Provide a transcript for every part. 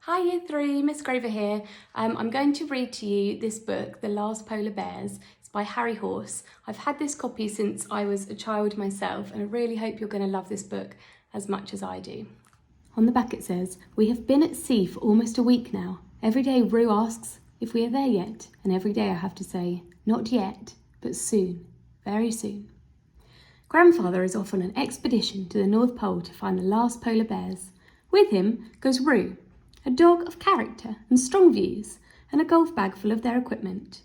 Hi Year 3, Miss Grover here. I'm going to read to you this book, The Last Polar Bears. It's by Harry Horse. I've had this copy since I was a child myself, and I really hope you're going to love this book as much as I do. On the back it says, "We have been at sea for almost a week now. Every day Rue asks if we are there yet, and every day I have to say, not yet, but soon, very soon. Grandfather is off on an expedition to the North Pole to find the last polar bears. With him goes Rue, a dog of character and strong views, and a golf bag full of their equipment.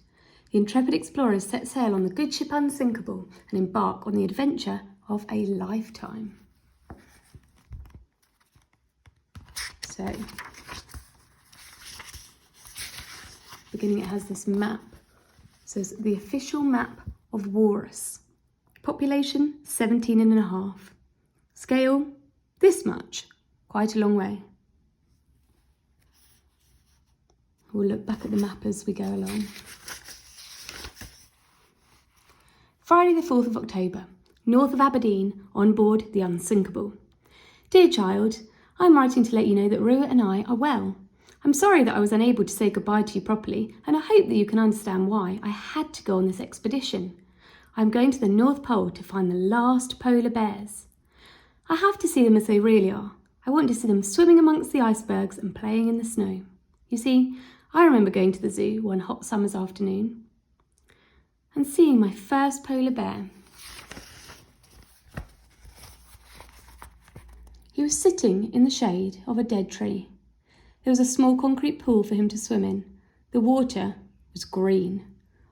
The intrepid explorers set sail on the good ship Unsinkable and embark on the adventure of a lifetime." So, beginning it has this map. So it's the official map of Walrus. Population 17.5. Scale this much, quite a long way. We'll look back at the map as we go along. Friday the 4th of October, north of Aberdeen, on board the Unsinkable. Dear child, I'm writing to let you know that Rue and I are well. I'm sorry that I was unable to say goodbye to you properly, and I hope that you can understand why I had to go on this expedition. I'm going to the North Pole to find the last polar bears. I have to see them as they really are. I want to see them swimming amongst the icebergs and playing in the snow. You see, I remember going to the zoo one hot summer's afternoon and seeing my first polar bear. He was sitting in the shade of a dead tree. There was a small concrete pool for him to swim in. The water was green.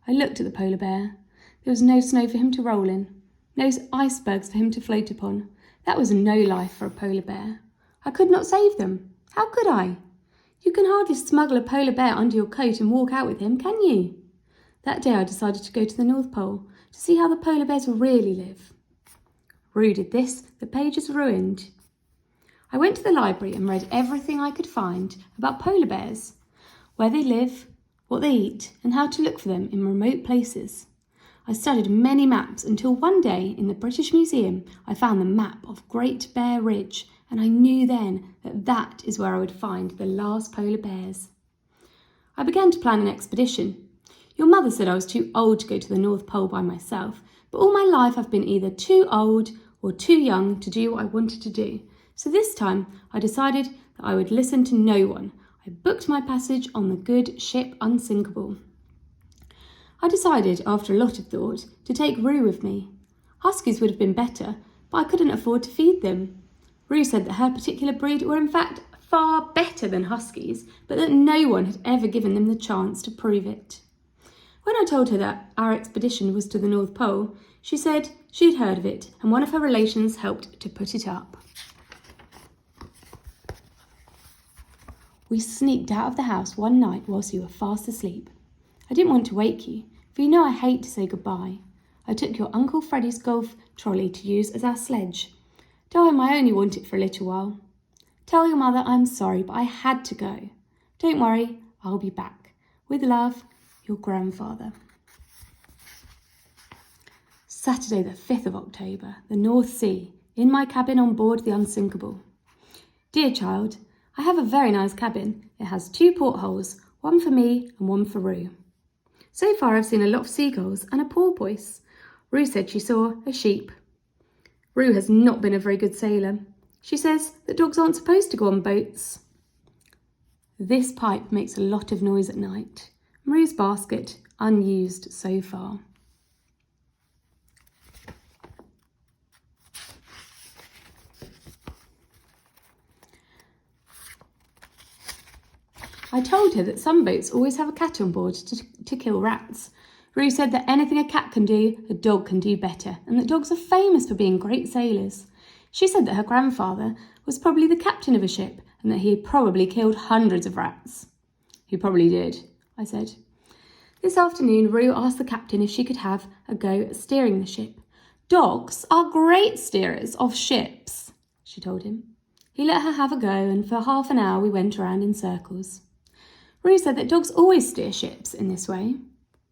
I looked at the polar bear. There was no snow for him to roll in, no icebergs for him to float upon. That was no life for a polar bear. I could not save them. How could I? You can hardly smuggle a polar bear under your coat and walk out with him, can you? That day I decided to go to the North Pole to see how the polar bears really live. Rue did this, the page is ruined. I went to the library and read everything I could find about polar bears, where they live, what they eat, and how to look for them in remote places. I studied many maps until one day in the British Museum I found the map of Great Bear Ridge, and I knew then that that is where I would find the last polar bears. I began to plan an expedition. Your mother said I was too old to go to the North Pole by myself, but all my life I've been either too old or too young to do what I wanted to do. So this time I decided that I would listen to no one. I booked my passage on the good ship Unsinkable. I decided, after a lot of thought, to take Rue with me. Huskies would have been better, but I couldn't afford to feed them. Rue said that her particular breed were in fact far better than huskies, but that no one had ever given them the chance to prove it. When I told her that our expedition was to the North Pole, she said she'd heard of it and one of her relations helped to put it up. We sneaked out of the house one night whilst you were fast asleep. I didn't want to wake you, for you know I hate to say goodbye. I took your Uncle Freddie's golf trolley to use as our sledge. Though I might only want it for a little while. Tell your mother I'm sorry, but I had to go. Don't worry, I'll be back. With love, your grandfather." Saturday the 5th of October, the North Sea, in my cabin on board the Unsinkable. Dear child, I have a very nice cabin. It has 2 portholes, one for me and one for Rue. So far I've seen a lot of seagulls and a porpoise. Rue said she saw a sheep. Rue has not been a very good sailor. She says that dogs aren't supposed to go on boats. This pipe makes a lot of noise at night. Rue's basket, unused so far. I told her that some boats always have a cat on board to kill rats. Rue said that anything a cat can do, a dog can do better, and that dogs are famous for being great sailors. She said that her grandfather was probably the captain of a ship and that he had probably killed hundreds of rats. "He probably did," I said. This afternoon, Rue asked the captain if she could have a go at steering the ship. "Dogs are great steerers of ships," she told him. He let her have a go, and for half an hour we went around in circles. Rue said that dogs always steer ships in this way.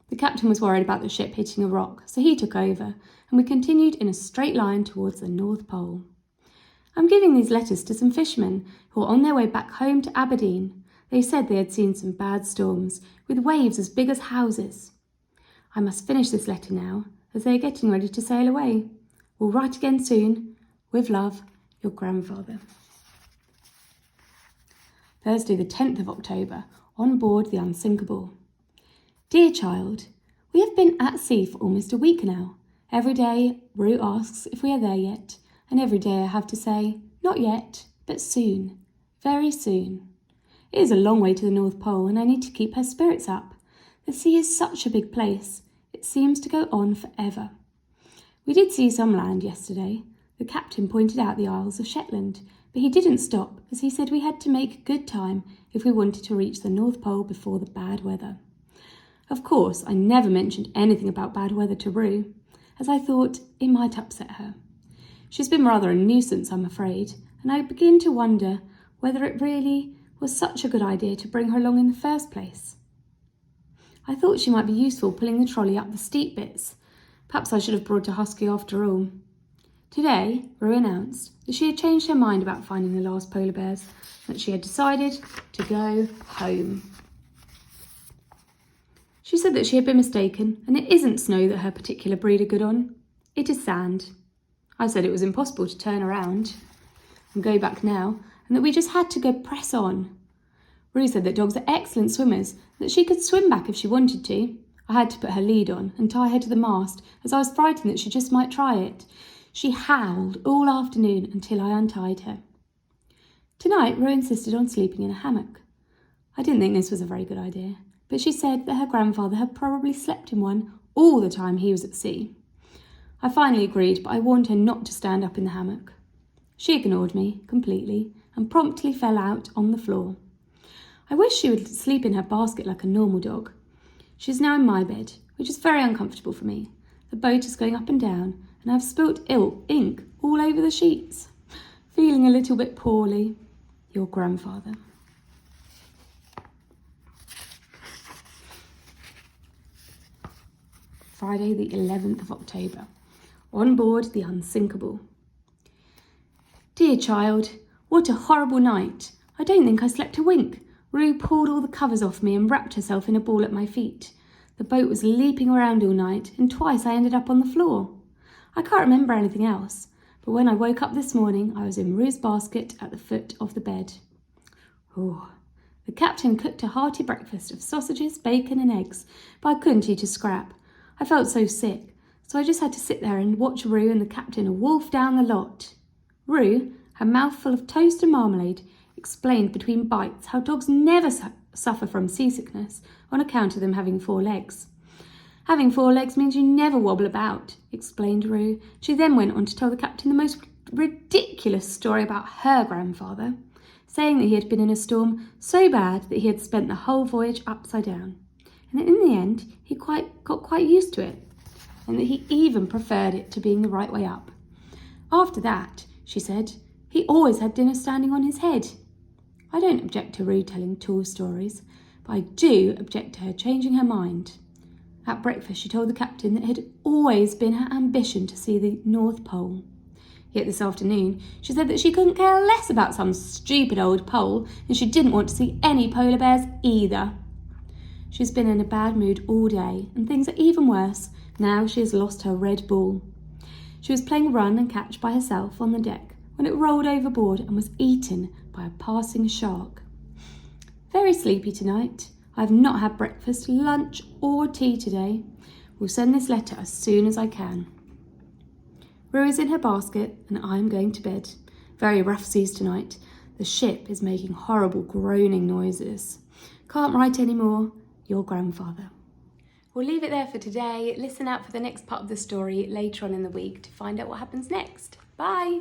The captain was worried about the ship hitting a rock, so he took over, and we continued in a straight line towards the North Pole. I'm giving these letters to some fishermen who are on their way back home to Aberdeen. They said they had seen some bad storms, with waves as big as houses. I must finish this letter now, as they are getting ready to sail away. We'll write again soon. With love, your grandfather. Thursday the 10th of October, on board the Unsinkable. Dear child, we have been at sea for almost a week now. Every day, Rue asks if we are there yet, and every day I have to say, not yet, but soon, very soon. It is a long way to the North Pole, and I need to keep her spirits up. The sea is such a big place. It seems to go on forever. We did see some land yesterday. The captain pointed out the Isles of Shetland, but he didn't stop, as he said we had to make good time if we wanted to reach the North Pole before the bad weather. Of course, I never mentioned anything about bad weather to Rue, as I thought it might upset her. She's been rather a nuisance, I'm afraid, and I begin to wonder whether it really was such a good idea to bring her along in the first place. I thought she might be useful pulling the trolley up the steep bits. Perhaps I should have brought a husky after all. Today, Rue announced that she had changed her mind about finding the last polar bears, and that she had decided to go home. She said that she had been mistaken, and it isn't snow that her particular breed are good on. It is sand. I said it was impossible to turn around and go back now, and that we just had to go press on. Rue said that dogs are excellent swimmers, and that she could swim back if she wanted to. I had to put her lead on and tie her to the mast, as I was frightened that she just might try it. She howled all afternoon until I untied her. Tonight, Rue insisted on sleeping in a hammock. I didn't think this was a very good idea, but she said that her grandfather had probably slept in one all the time he was at sea. I finally agreed, but I warned her not to stand up in the hammock. She ignored me completely and promptly fell out on the floor. I wish she would sleep in her basket like a normal dog. She is now in my bed, which is very uncomfortable for me. The boat is going up and down, and I've spilt ink all over the sheets. Feeling a little bit poorly. Your grandfather. Friday the 11th of October. On board the Unsinkable. Dear child, what a horrible night. I don't think I slept a wink. Rue pulled all the covers off me and wrapped herself in a ball at my feet. The boat was leaping around all night, and twice I ended up on the floor. I can't remember anything else, but when I woke up this morning, I was in Rue's basket at the foot of the bed. Oh, the captain cooked a hearty breakfast of sausages, bacon and eggs, but I couldn't eat a scrap. I felt so sick, so I just had to sit there and watch Rue and the captain wolf down the lot. Rue, her mouth full of toast and marmalade, explained between bites how dogs never suffer from seasickness on account of them having 4 legs. Having 4 legs means you never wobble about, explained Rue. She then went on to tell the captain the most ridiculous story about her grandfather, saying that he had been in a storm so bad that he had spent the whole voyage upside down, and that in the end he got quite used to it, and that he even preferred it to being the right way up. After that, she said, he always had dinner standing on his head. I don't object to Rue telling tall stories, but I do object to her changing her mind. At breakfast, she told the captain that it had always been her ambition to see the North Pole. Yet this afternoon, she said that she couldn't care less about some stupid old pole, and she didn't want to see any polar bears either. She's been in a bad mood all day, and things are even worse now she has lost her red ball. She was playing run and catch by herself on the deck when it rolled overboard and was eaten by a passing shark. Very sleepy tonight. I have not had breakfast, lunch or tea today. Will send this letter as soon as I can. Rue is in her basket and I am going to bed. Very rough seas tonight. The ship is making horrible groaning noises. Can't write any more. Your grandfather. We'll leave it there for today. Listen out for the next part of the story later on in the week to find out what happens next. Bye.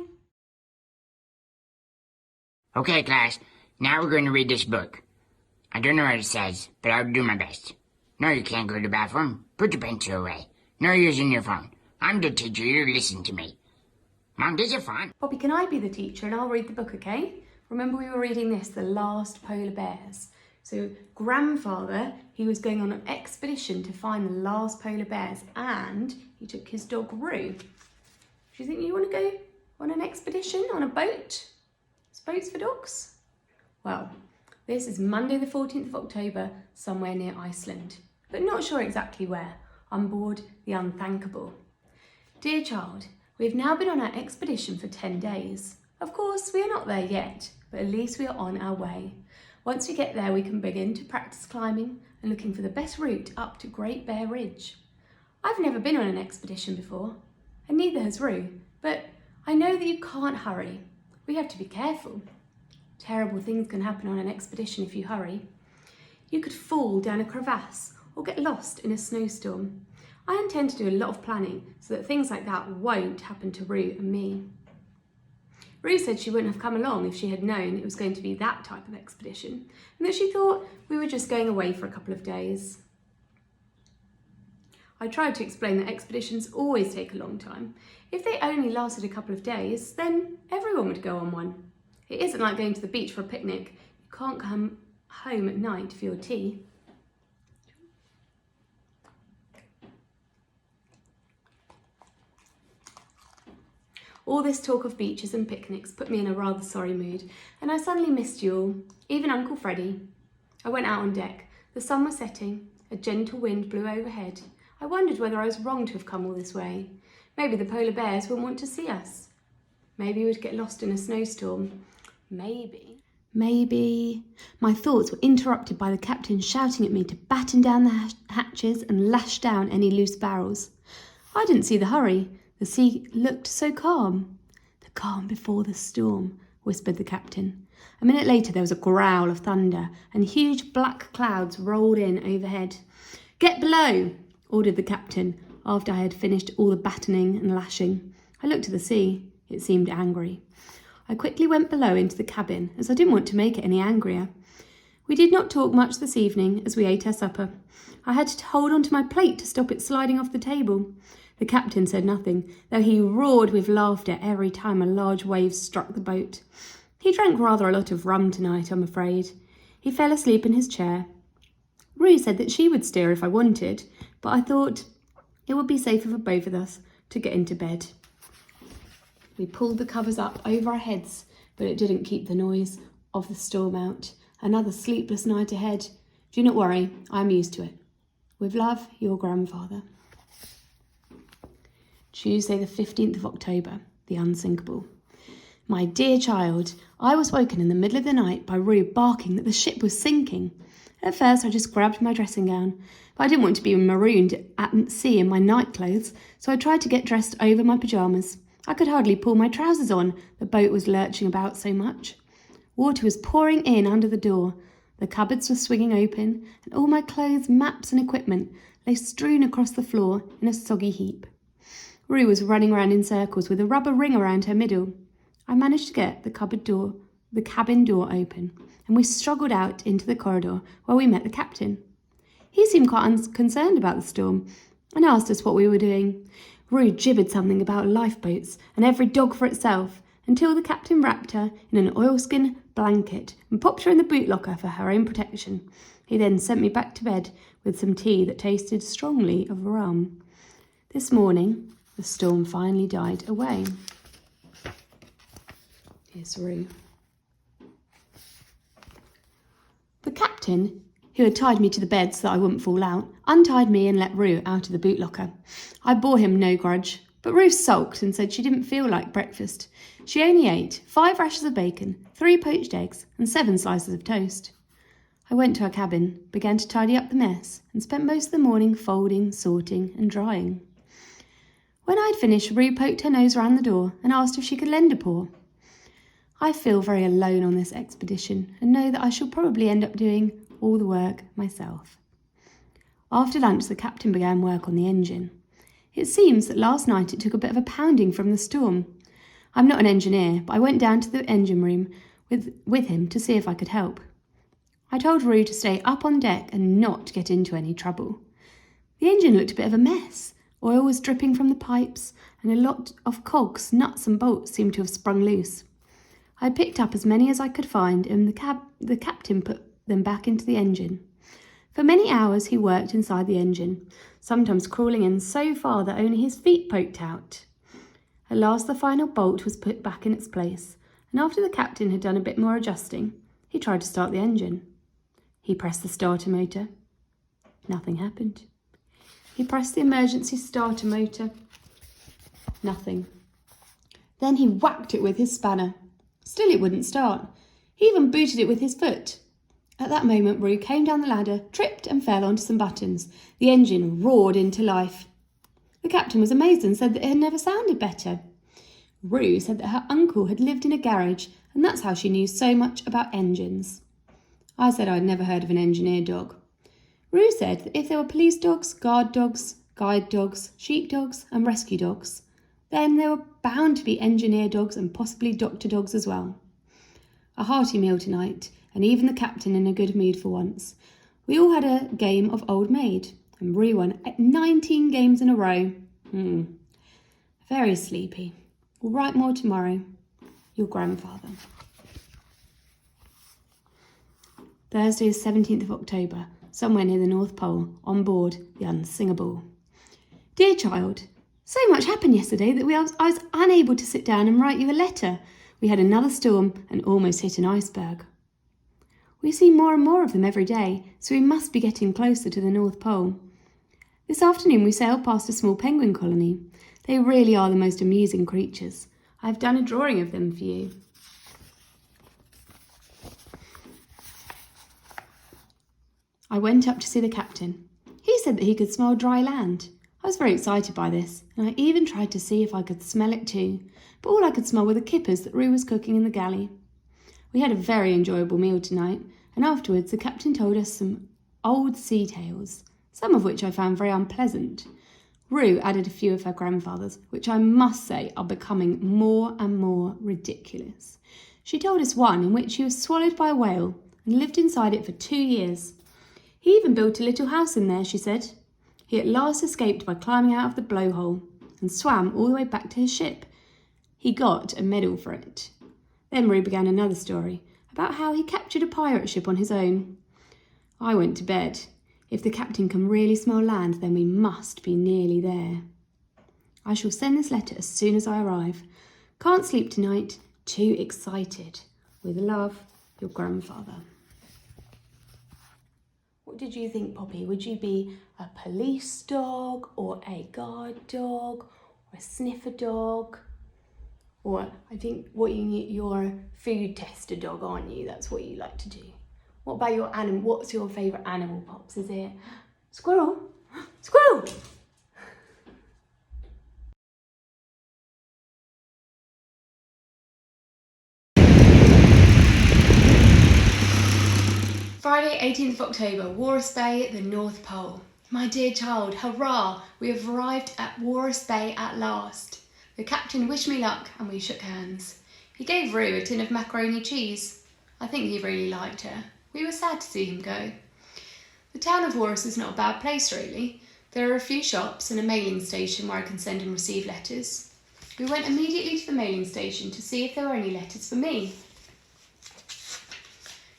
Okay, class. Now we're going to read this book. I don't know what it says, but I'll do my best. No, you can't go to the bathroom. Put your pencil away. No using your phone. I'm the teacher. You listen to me. Mom, this is fun. Bobby, can I be the teacher and I'll read the book, okay? Remember we were reading this, The Last Polar Bears. So grandfather, he was going on an expedition to find the last polar bears and he took his dog Rue. Do you think you want to go on an expedition on a boat? Is boats for dogs? Well, This is Monday the 14th of October, somewhere near Iceland, but not sure exactly where, on board the Unthankable. Dear child, we have now been on our expedition for 10 days. Of course, we are not there yet, but at least we are on our way. Once we get there, we can begin to practice climbing and looking for the best route up to Great Bear Ridge. I've never been on an expedition before, and neither has Rue, but I know that you can't hurry. We have to be careful. Terrible things can happen on an expedition if you hurry. You could fall down a crevasse or get lost in a snowstorm. I intend to do a lot of planning so that things like that won't happen to Rue and me. Rue said she wouldn't have come along if she had known it was going to be that type of expedition, and that she thought we were just going away for a couple of days. I tried to explain that expeditions always take a long time. If they only lasted a couple of days, then everyone would go on one. It isn't like going to the beach for a picnic. You can't come home at night for your tea. All this talk of beaches and picnics put me in a rather sorry mood, and I suddenly missed you all, even Uncle Freddie. I went out on deck. The sun was setting. A gentle wind blew overhead. I wondered whether I was wrong to have come all this way. Maybe the polar bears wouldn't want to see us. Maybe we'd get lost in a snowstorm. Maybe. My thoughts were interrupted by the captain shouting at me to batten down the hatches and lash down any loose barrels. I didn't see the hurry. The sea looked so calm. The calm before the storm, whispered the captain. A minute later there was a growl of thunder and huge black clouds rolled in overhead. Get below, ordered the captain after I had finished all the battening and lashing. I looked at the sea. It seemed angry. I quickly went below into the cabin as I didn't want to make it any angrier. We did not talk much this evening as we ate our supper. I had to hold on to my plate to stop it sliding off the table. The captain said nothing, though he roared with laughter every time a large wave struck the boat. He drank rather a lot of rum tonight, I'm afraid. He fell asleep in his chair. Rue said that she would steer if I wanted, but I thought it would be safer for both of us to get into bed. We pulled the covers up over our heads, but it didn't keep the noise of the storm out. Another sleepless night ahead. Do not worry, I'm used to it. With love, your grandfather. Tuesday the 15th of October, the Unsinkable. My dear child, I was woken in the middle of the night by Rue barking that the ship was sinking. At first I just grabbed my dressing gown, but I didn't want to be marooned at sea in my night clothes, so I tried to get dressed over my pyjamas. I could hardly pull my trousers on, the boat was lurching about so much. Water was pouring in under the door, the cupboards were swinging open, and all my clothes, maps and equipment lay strewn across the floor in a soggy heap. Rue was running around in circles with a rubber ring around her middle. I managed to get the cabin door open, and we struggled out into the corridor where we met the captain. He seemed quite unconcerned about the storm and asked us what we were doing. Rue gibbered something about lifeboats and every dog for itself until the captain wrapped her in an oilskin blanket and popped her in the bootlocker for her own protection. He then sent me back to bed with some tea that tasted strongly of rum. This morning, the storm finally died away. Here's Rue. The captain, who had tied me to the bed so that I wouldn't fall out, untied me and let Rue out of the bootlocker. I bore him no grudge, but Rue sulked and said she didn't feel like breakfast. She only ate 5 rashers of bacon, 3 poached eggs, and 7 slices of toast. I went to her cabin, began to tidy up the mess, and spent most of the morning folding, sorting, and drying. When I had finished, Rue poked her nose round the door and asked if she could lend a paw. I feel very alone on this expedition and know that I shall probably end up doing all the work myself. After lunch, the captain began work on the engine. It seems that last night it took a bit of a pounding from the storm. I'm not an engineer, but I went down to the engine room with him to see if I could help. I told Rue to stay up on deck and not get into any trouble. The engine looked a bit of a mess. Oil was dripping from the pipes, and a lot of cogs, nuts and bolts seemed to have sprung loose. I picked up as many as I could find, and the captain put them back into the engine. For many hours he worked inside the engine, sometimes crawling in so far that only his feet poked out. At last the final bolt was put back in its place, and after the captain had done a bit more adjusting, He tried to start the engine. He pressed the starter motor. Nothing happened. He pressed the emergency starter motor. Nothing. Then he whacked it with his spanner. Still it wouldn't start. He even booted it with his foot. At that moment, Roo came down the ladder, tripped and fell onto some buttons. The engine roared into life. The captain was amazed and said that it had never sounded better. Roo said that her uncle had lived in a garage and that's how she knew so much about engines. I said I'd never heard of an engineer dog. Roo said that if there were police dogs, guard dogs, guide dogs, sheep dogs and rescue dogs, then there were bound to be engineer dogs and possibly doctor dogs as well. A hearty meal tonight, and even the captain in a good mood for once. We all had a game of Old Maid, and Roo won 19 games in a row. Very sleepy. We'll write more tomorrow. Your grandfather. Thursday, 17th of October, somewhere near the North Pole, on board the Unsingable. Dear child, so much happened yesterday that I was unable to sit down and write you a letter. We had another storm and almost hit an iceberg. We see more and more of them every day, so we must be getting closer to the North Pole. This afternoon we sailed past a small penguin colony. They really are the most amusing creatures. I've done a drawing of them for you. I went up to see the captain. He said that he could smell dry land. I was very excited by this, and I even tried to see if I could smell it too, but all I could smell were the kippers that Roo was cooking in the galley. We had a very enjoyable meal tonight, and afterwards the captain told us some old sea tales, some of which I found very unpleasant. Roo added a few of her grandfather's, which I must say are becoming more and more ridiculous. She told us one in which he was swallowed by a whale and lived inside it for 2 years. He even built a little house in there, she said. He at last escaped by climbing out of the blowhole and swam all the way back to his ship. He got a medal for it. Then Roo began another story about how he captured a pirate ship on his own. I went to bed. If the captain can really smell land, then we must be nearly there. I shall send this letter as soon as I arrive. Can't sleep tonight. Too excited. With love, your grandfather. What did you think, Poppy? Would you be a police dog or a guard dog or a sniffer dog? Or I think you're a food tester dog, aren't you? That's what you like to do. What about your animal? What's your favourite animal, Pops? Is it squirrel? Squirrel! Friday, 18th of October, Walrus Bay, the North Pole. My dear child, hurrah! We have arrived at Walrus Bay at last. The captain wished me luck and we shook hands. He gave Roo a tin of macaroni cheese. I think he really liked her. We were sad to see him go. The town of Walrus is not a bad place really. There are a few shops and a mailing station where I can send and receive letters. We went immediately to the mailing station to see if there were any letters for me.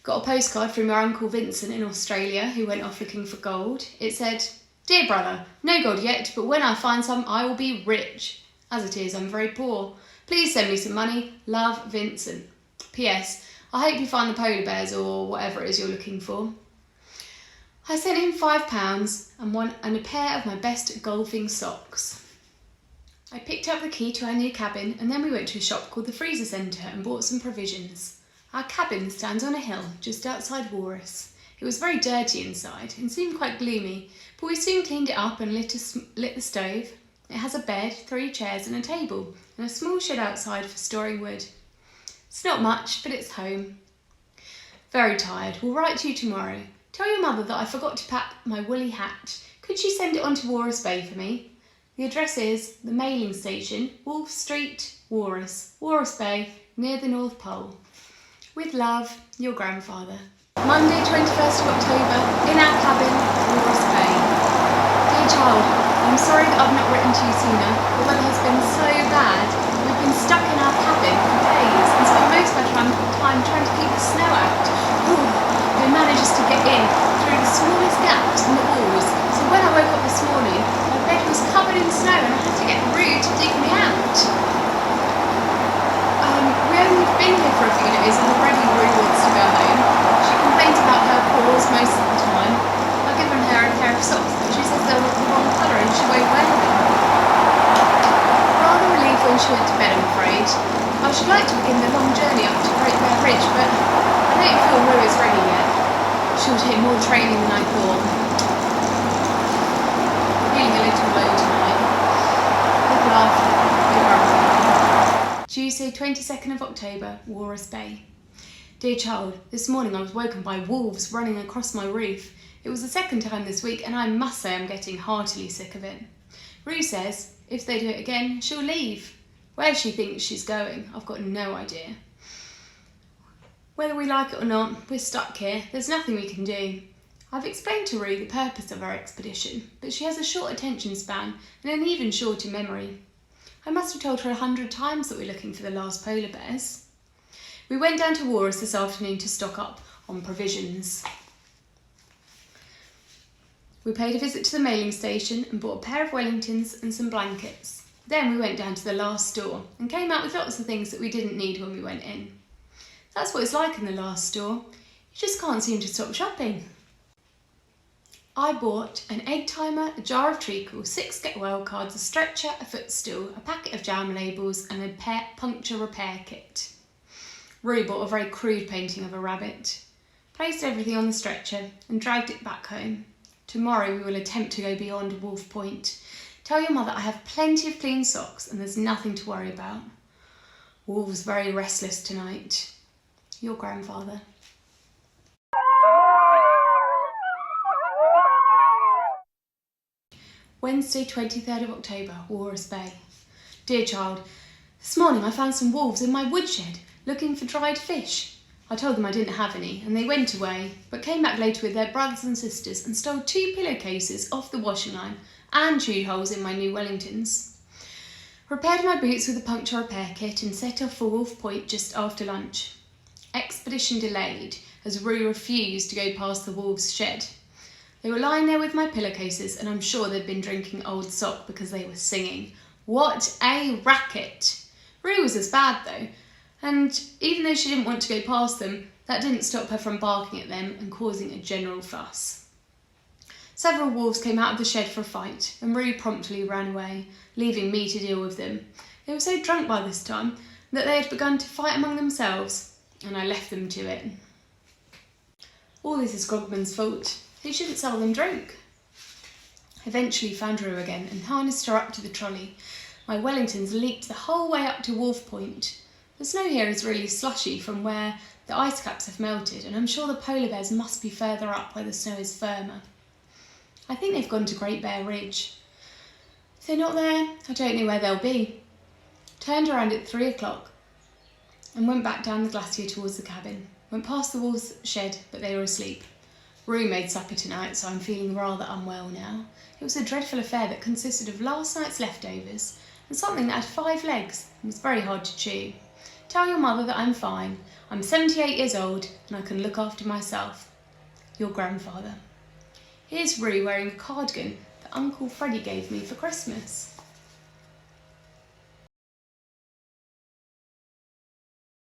Got a postcard from your Uncle Vincent in Australia who went off looking for gold. It said, "Dear brother, no gold yet, but when I find some I will be rich. As it is, I'm very poor. Please send me some money. Love, Vincent. P.S. I hope you find the polar bears or whatever it is you're looking for." I sent him £5 and a pair of my best golfing socks. I picked up the key to our new cabin and then we went to a shop called the Freezer Centre and bought some provisions. Our cabin stands on a hill just outside Walrus. It was very dirty inside and seemed quite gloomy, but we soon cleaned it up and lit the stove. It has a bed, 3 chairs and a table, and a small shed outside for storing wood. It's not much, but it's home. Very tired. We'll write to you tomorrow. Tell your mother that I forgot to pack my woolly hat. Could she send it on to Walrus Bay for me? The address is the mailing station, Wolf Street, Walrus Bay, near the North Pole. With love, your grandfather. Monday, 21st of October, in our cabin, Walrus Bay. Dear child, I'm sorry that I've not written to you sooner. The weather has been so bad. We've been stuck in our cabin for days and spent most of our time trying to keep the snow out. We managed to get in through the smallest gaps in the walls. So when I woke up this morning, my bed was covered in snow and I had to get Roo to dig me out. We only been here for a few days and already Rue wants to go home. She complains about her paws most of the time. I've given her a pair of socks, but she says they're the wrong colour and she won't wear them. Rather relieved when she went to bed, I'm afraid. I should like to begin the long journey up to Great Bear Ridge, but I don't feel Rue is ready yet. She'll take more training than I thought. Feeling a little low tonight. Good laugh. Tuesday, 22nd of October, Walrus Bay. Dear child, this morning I was woken by wolves running across my roof. It was the second time this week and I must say I'm getting heartily sick of it. Rue says if they do it again, she'll leave. Where she thinks she's going, I've got no idea. Whether we like it or not, we're stuck here. There's nothing we can do. I've explained to Rue the purpose of our expedition, but she has a short attention span and an even shorter memory. I must have told her 100 times that we're looking for the last polar bears. We went down to Walrus this afternoon to stock up on provisions. We paid a visit to the mailing station and bought a pair of Wellingtons and some blankets. Then we went down to the last store and came out with lots of things that we didn't need when we went in. That's what it's like in the last store. You just can't seem to stop shopping. I bought an egg timer, a jar of treacle, 6 get well cards, a stretcher, a footstool, a packet of jam labels and a puncture repair kit. Rue bought a very crude painting of a rabbit, placed everything on the stretcher and dragged it back home. Tomorrow we will attempt to go beyond Wolf Point. Tell your mother I have plenty of clean socks and there's nothing to worry about. Wolf's very restless tonight. Your grandfather. Wednesday, 23rd of October, Walrus Bay. Dear child, this morning I found some wolves in my woodshed looking for dried fish. I told them I didn't have any and they went away, but came back later with their brothers and sisters and stole 2 pillowcases off the washing line and chewed holes in my new Wellingtons. Repaired my boots with a puncture repair kit and set off for Wolf Point just after lunch. Expedition delayed as Rue refused to go past the wolves' shed. They were lying there with my pillowcases and I'm sure they'd been drinking old sock because they were singing. What a racket! Rue was as bad though, and even though she didn't want to go past them, that didn't stop her from barking at them and causing a general fuss. Several wolves came out of the shed for a fight and Rue promptly ran away, leaving me to deal with them. They were so drunk by this time that they had begun to fight among themselves and I left them to it. All this is Grogman's fault. He shouldn't sell them drink. Eventually found Rue again and harnessed her up to the trolley. My Wellingtons leaked the whole way up to Wolf Point. The snow here is really slushy from where the ice caps have melted and I'm sure the polar bears must be further up where the snow is firmer. I think they've gone to Great Bear Ridge. If they're not there, I don't know where they'll be. Turned around at 3 o'clock and went back down the glacier towards the cabin. Went past the wolves' shed, but they were asleep. Rue made supper tonight, so I'm feeling rather unwell now. It was a dreadful affair that consisted of last night's leftovers and something that had 5 legs and was very hard to chew. Tell your mother that I'm fine. I'm 78 years old and I can look after myself. Your grandfather. Here's Rue wearing a cardigan that Uncle Freddie gave me for Christmas.